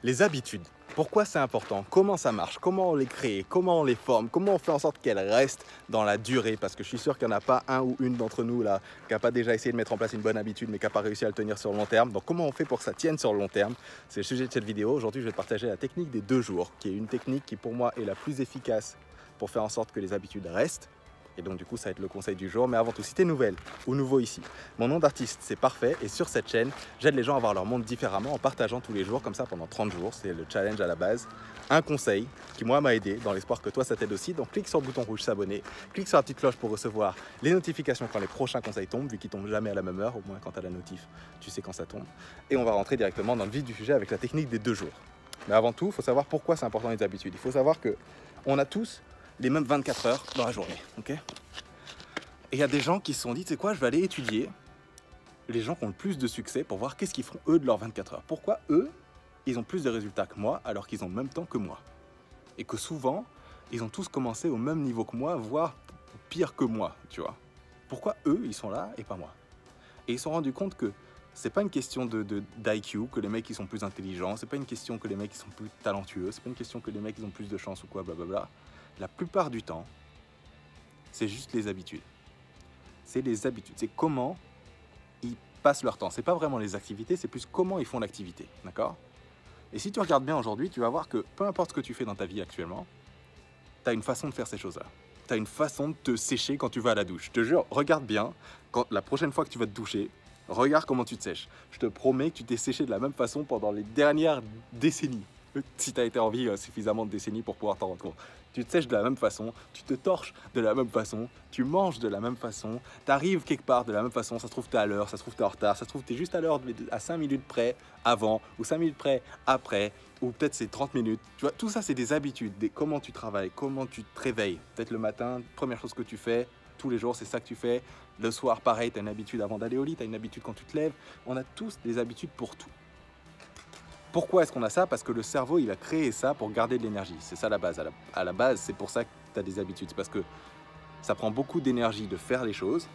Les habitudes, pourquoi c'est important? Comment ça marche? Comment on les crée? Comment on les forme? Comment on fait en sorte qu'elles restent dans la durée? Parce que je suis sûr qu'il n'y en a pas un ou une d'entre nous là qui n'a pas déjà essayé de mettre en place une bonne habitude mais qui n'a pas réussi à le tenir sur le long terme. Donc comment on fait pour que ça tienne sur le long terme? C'est le sujet de cette vidéo. Aujourd'hui, je vais te partager la technique des 2 jours, qui est une technique qui pour moi est la plus efficace pour faire en sorte que les habitudes restent. Et donc du coup ça va être le conseil du jour. Mais avant tout, si tu es nouvelle ou nouveau ici, mon nom d'artiste c'est Parfait, et sur cette chaîne j'aide les gens à voir leur monde différemment en partageant tous les jours comme ça pendant 30 jours. C'est le challenge à la base. Un conseil qui moi m'a aidé, dans l'espoir que toi ça t'aide aussi. Donc clique sur le bouton rouge s'abonner, clique sur la petite cloche pour recevoir les notifications quand les prochains conseils tombent, vu qu'ils tombent jamais à la même heure. Au moins quand tu as la notif tu sais quand ça tombe. Et on va rentrer directement dans le vif du sujet avec la technique des 2 jours. Mais avant tout, il faut savoir pourquoi c'est important les habitudes. Il faut savoir que on a tous les mêmes 24 heures dans la journée, ok? Et il y a des gens qui se sont dit, tu sais quoi, je vais aller étudier les gens qui ont le plus de succès pour voir qu'est-ce qu'ils font eux de leurs 24 heures. Pourquoi eux, ils ont plus de résultats que moi alors qu'ils ont le même temps que moi. Et que souvent, ils ont tous commencé au même niveau que moi, voire pire que moi, tu vois. Pourquoi eux, ils sont là et pas moi? Et ils se sont rendus compte que c'est pas une question d'IQ, que les mecs ils sont plus intelligents, c'est pas une question que les mecs ils sont plus talentueux, c'est pas une question que les mecs ils ont plus de chance ou quoi, blablabla. La plupart du temps, c'est juste les habitudes. C'est les habitudes, c'est comment ils passent leur temps. C'est pas vraiment les activités, c'est plus comment ils font l'activité, d'accord? Et si tu regardes bien aujourd'hui, tu vas voir que peu importe ce que tu fais dans ta vie actuellement, tu as une façon de faire ces choses-là. Tu as une façon de te sécher quand tu vas à la douche. Je te jure, regarde bien, quand la prochaine fois que tu vas te doucher, regarde comment tu te sèches. Je te promets que tu t'es séché de la même façon pendant les dernières décennies. Si tu as été en vie suffisamment de décennies pour pouvoir t'en rendre compte. Tu te sèches de la même façon, tu te torches de la même façon, tu manges de la même façon, tu arrives quelque part de la même façon, ça se trouve tu es à l'heure, ça se trouve tu es en retard, ça se trouve tu es juste à l'heure à 5 minutes près avant, ou 5 minutes près après, ou peut-être c'est 30 minutes. Tu vois, tout ça c'est des habitudes, comment tu travailles, comment tu te réveilles. Peut-être le matin, première chose que tu fais, tous les jours c'est ça que tu fais. Le soir pareil, tu as une habitude avant d'aller au lit, tu as une habitude quand tu te lèves. On a tous des habitudes pour tout. Pourquoi est-ce qu'on a ça? Parce que le cerveau, il a créé ça pour garder de l'énergie. C'est ça la base. À la base, c'est pour ça que tu as des habitudes. C'est parce que ça prend beaucoup d'énergie de faire les choses.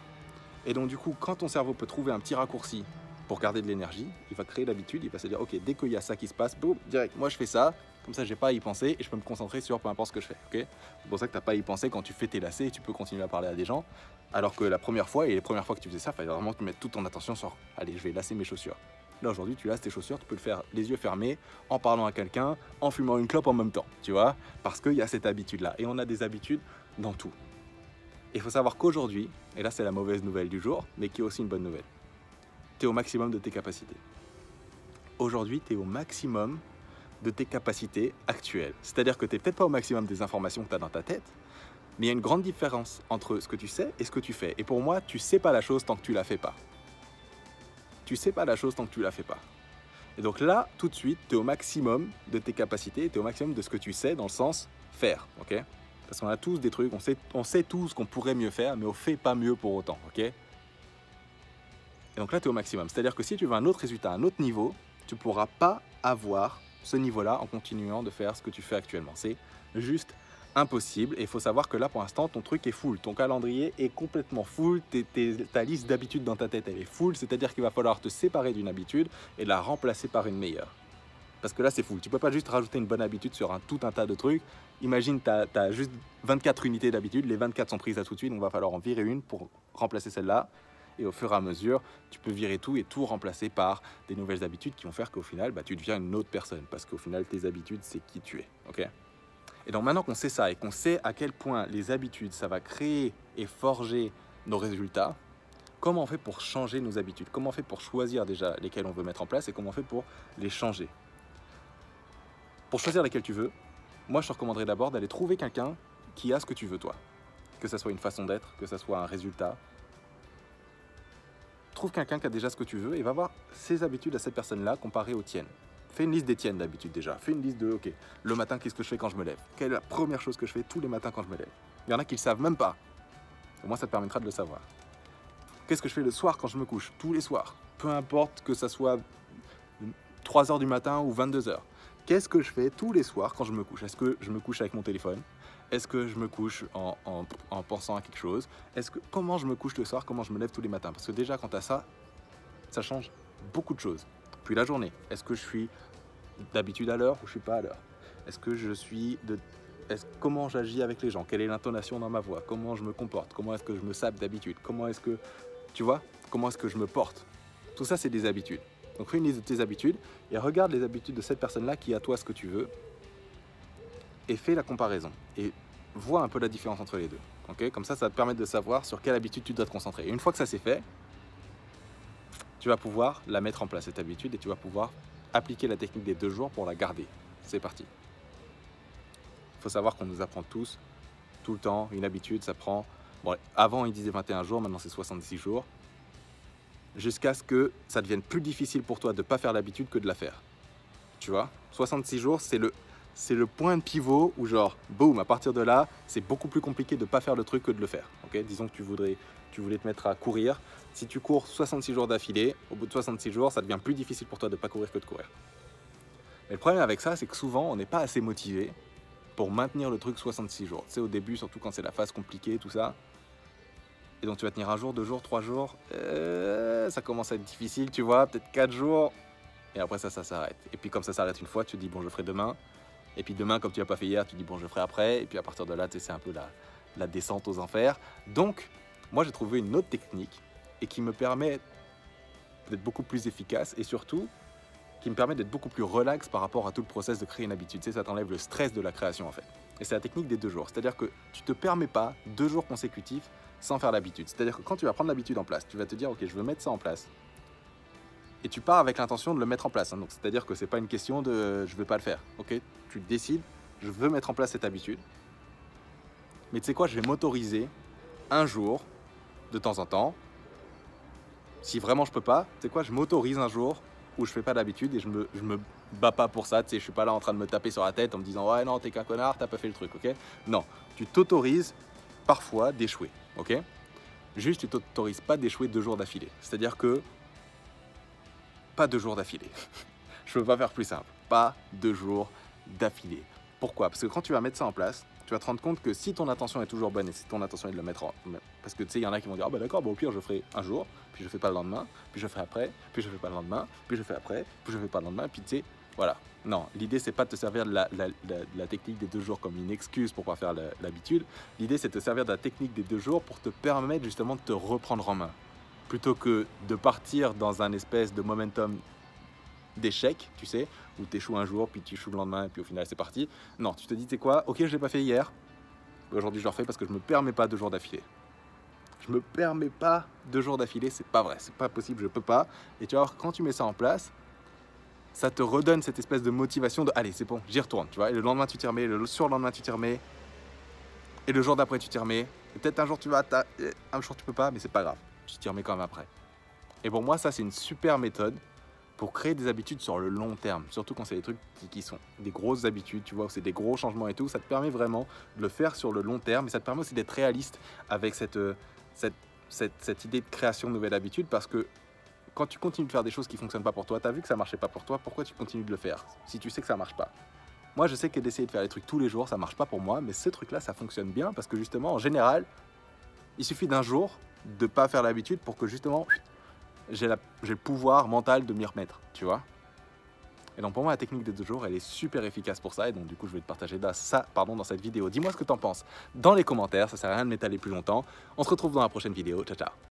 Et donc, du coup, quand ton cerveau peut trouver un petit raccourci pour garder de l'énergie, il va créer l'habitude. Il va se dire, OK, dès qu'il y a ça qui se passe, boum, direct, moi, je fais ça. Comme ça, je n'ai pas à y penser et je peux me concentrer sur peu importe ce que je fais. OK? C'est pour ça que tu n'as pas à y penser quand tu fais tes lacets et tu peux continuer à parler à des gens. Alors que la première fois, et les premières fois que tu faisais ça, il fallait vraiment te mettre toute ton attention sur, allez, je vais lasser mes chaussures. Là aujourd'hui tu lasses tes chaussures, tu peux le faire les yeux fermés, en parlant à quelqu'un, en fumant une clope en même temps, tu vois, parce qu'il y a cette habitude là, et on a des habitudes dans tout. Et il faut savoir qu'aujourd'hui, et là c'est la mauvaise nouvelle du jour, mais qui est aussi une bonne nouvelle, tu es au maximum de tes capacités. Aujourd'hui tu es au maximum de tes capacités actuelles, c'est-à-dire que tu n'es peut-être pas au maximum des informations que tu as dans ta tête, mais il y a une grande différence entre ce que tu sais et ce que tu fais. Et pour moi, tu sais pas la chose tant que tu la fais pas. Tu sais pas la chose tant que tu la fais pas. Et donc là, tout de suite, tu es au maximum de tes capacités, tu es au maximum de ce que tu sais, dans le sens faire, ok? Parce qu'on a tous des trucs, on sait tous qu'on pourrait mieux faire, mais on fait pas mieux pour autant, ok? Et donc là, tu es au maximum. C'est-à-dire que si tu veux un autre résultat, un autre niveau, tu ne pourras pas avoir ce niveau-là en continuant de faire ce que tu fais actuellement. C'est juste impossible. Et il faut savoir que là, pour l'instant, ton truc est full. Ton calendrier est complètement full. Ta liste d'habitudes dans ta tête, elle est full. C'est-à-dire qu'il va falloir te séparer d'une habitude et la remplacer par une meilleure. Parce que là, c'est full. Tu ne peux pas juste rajouter une bonne habitude sur tout un tas de trucs. Imagine, tu as juste 24 unités d'habitude. Les 24 sont prises à tout de suite. Donc, il va falloir en virer une pour remplacer celle-là. Et au fur et à mesure, tu peux virer tout et tout remplacer par des nouvelles habitudes qui vont faire qu'au final, tu deviens une autre personne. Parce qu'au final, tes habitudes, c'est qui tu es. Okay? Et donc maintenant qu'on sait ça et qu'on sait à quel point les habitudes, ça va créer et forger nos résultats, comment on fait pour changer nos habitudes? Comment on fait pour choisir déjà lesquelles on veut mettre en place et comment on fait pour les changer? Pour choisir lesquelles tu veux, moi je te recommanderais d'abord d'aller trouver quelqu'un qui a ce que tu veux toi. Que ça soit une façon d'être, que ça soit un résultat. Trouve quelqu'un qui a déjà ce que tu veux et va voir ses habitudes à cette personne-là comparées aux tiennes. Fais une liste des tiennes d'habitude déjà. Fais une liste de, ok, le matin, qu'est-ce que je fais quand je me lève? Quelle est la première chose que je fais tous les matins quand je me lève? Il y en a qui ne le savent même pas. Au moins, ça te permettra de le savoir. Qu'est-ce que je fais le soir quand je me couche? Tous les soirs. Peu importe que ça soit 3 h du matin ou 22 h. Qu'est-ce que je fais tous les soirs quand je me couche? Est-ce que je me couche avec mon téléphone? Est-ce que je me couche en pensant à quelque chose? Comment je me couche le soir? Comment je me lève tous les matins? Parce que déjà, quand tu as ça, ça change beaucoup de choses. Puis la journée, est-ce que je suis d'habitude à l'heure ou je suis pas à l'heure? Est-ce que comment j'agis avec les gens? Quelle est l'intonation dans ma voix? Comment je me comporte? Comment est-ce que je me sape d'habitude? Comment est-ce que, tu vois, comment est-ce que je me porte? Tout ça, c'est des habitudes. Donc fais une liste de tes habitudes et regarde les habitudes de cette personne-là qui a toi ce que tu veux et fais la comparaison. Et vois un peu la différence entre les deux. Okay, comme ça va te permettre de savoir sur quelle habitude tu dois te concentrer. Et une fois que ça c'est fait, tu vas pouvoir la mettre en place, cette habitude, et tu vas pouvoir appliquer la technique des 2 jours pour la garder. C'est parti. Il faut savoir qu'on nous apprend tous, tout le temps, une habitude, ça prend... Bon, avant, ils disaient 21 jours, maintenant c'est 66 jours. Jusqu'à ce que ça devienne plus difficile pour toi de ne pas faire l'habitude que de la faire. Tu vois, 66 jours, c'est le point de pivot où genre, boum, à partir de là, c'est beaucoup plus compliqué de ne pas faire le truc que de le faire. Okay, disons que tu voulais te mettre à courir. Si tu cours 66 jours d'affilée, au bout de 66 jours, ça devient plus difficile pour toi de ne pas courir que de courir. Mais le problème avec ça, c'est que souvent, on n'est pas assez motivé pour maintenir le truc 66 jours. Tu sais, au début, surtout quand c'est la phase compliquée, tout ça. Et donc tu vas tenir 1 jour, 2 jours, 3 jours. Ça commence à être difficile, tu vois, peut-être 4 jours. Et après ça s'arrête. Et puis comme ça s'arrête une fois, tu te dis bon, je le ferai demain. Et puis demain, comme tu l'as pas fait hier, tu te dis bon, je le ferai après. Et puis à partir de là, tu sais, c'est un peu la descente aux enfers. Donc, moi, j'ai trouvé une autre technique et qui me permet d'être beaucoup plus efficace et surtout qui me permet d'être beaucoup plus relax par rapport à tout le process de créer une habitude. Tu sais, ça t'enlève le stress de la création en fait. Et c'est la technique des 2 jours. C'est-à-dire que tu ne te permets pas 2 jours consécutifs sans faire l'habitude. C'est-à-dire que quand tu vas prendre l'habitude en place, tu vas te dire ok, je veux mettre ça en place. Et tu pars avec l'intention de le mettre en place. Hein. Donc c'est-à-dire que c'est pas une question de je veux pas le faire. Ok, tu décides, je veux mettre en place cette habitude. Mais tu sais quoi, je vais m'autoriser 1 jour de temps en temps. Si vraiment je peux pas, tu sais quoi, je m'autorise 1 jour où je fais pas d'habitude et je me bats pas pour ça. Tu sais, je suis pas là en train de me taper sur la tête en me disant ouais non t'es qu'un connard, t'as pas fait le truc, ok? Non, tu t'autorises parfois d'échouer, ok? Juste tu t'autorises pas d'échouer 2 jours d'affilée. C'est-à-dire que pas 2 jours d'affilée. Je peux pas faire plus simple. Pas 2 jours d'affilée. Pourquoi? Parce que quand tu vas mettre ça en place, tu vas te rendre compte que si ton intention est toujours bonne et si ton intention est de le mettre en... Parce que tu sais, il y en a qui vont dire, ah bah d'accord, bah au pire je ferai 1 jour, puis je fais pas le lendemain, puis je fais après, puis je fais pas le lendemain, puis je fais après, puis je fais pas le lendemain, puis tu sais, voilà. Non, l'idée c'est pas de te servir de la technique des 2 jours comme une excuse pour pas faire l'habitude. L'idée c'est de te servir de la technique des 2 jours pour te permettre justement de te reprendre en main. Plutôt que de partir dans un espèce de momentum d'échec, tu sais, où tu échoues 1 jour, puis tu échoues le lendemain, et puis au final c'est parti. Non, tu te dis, tu sais quoi, ok, je l'ai pas fait hier, aujourd'hui je le refais parce que je me permets pas 2 jours d'affilée. Je me permets pas 2 jours d'affilée, c'est pas vrai, c'est pas possible, je peux pas. Et tu vas voir, quand tu mets ça en place, ça te redonne cette espèce de motivation de allez, c'est bon, j'y retourne, tu vois. Et le lendemain tu t'y remets, le surlendemain tu t'y remets, et le jour d'après tu t'y remets. Et peut-être un jour tu vas, un jour tu peux pas, mais c'est pas grave, tu t'y remets quand même après. Et pour moi, ça c'est une super méthode pour créer des habitudes sur le long terme, surtout quand c'est des trucs qui sont des grosses habitudes, tu vois, où c'est des gros changements et tout, ça te permet vraiment de le faire sur le long terme, et ça te permet aussi d'être réaliste avec cette idée de création de nouvelles habitudes, parce que quand tu continues de faire des choses qui ne fonctionnent pas pour toi, tu as vu que ça ne marchait pas pour toi, pourquoi tu continues de le faire si tu sais que ça ne marche pas? Moi, je sais que d'essayer de faire les trucs tous les jours, ça ne marche pas pour moi, mais ce truc-là, ça fonctionne bien, parce que justement, en général, il suffit d'1 jour de ne pas faire l'habitude pour que justement... j'ai le pouvoir mental de m'y remettre, tu vois. Et donc pour moi, la technique des 2 jours, elle est super efficace pour ça. Et donc du coup, je vais te partager ça dans cette vidéo. Dis-moi ce que tu en penses dans les commentaires, ça sert à rien de m'étaler plus longtemps. On se retrouve dans la prochaine vidéo. Ciao, ciao.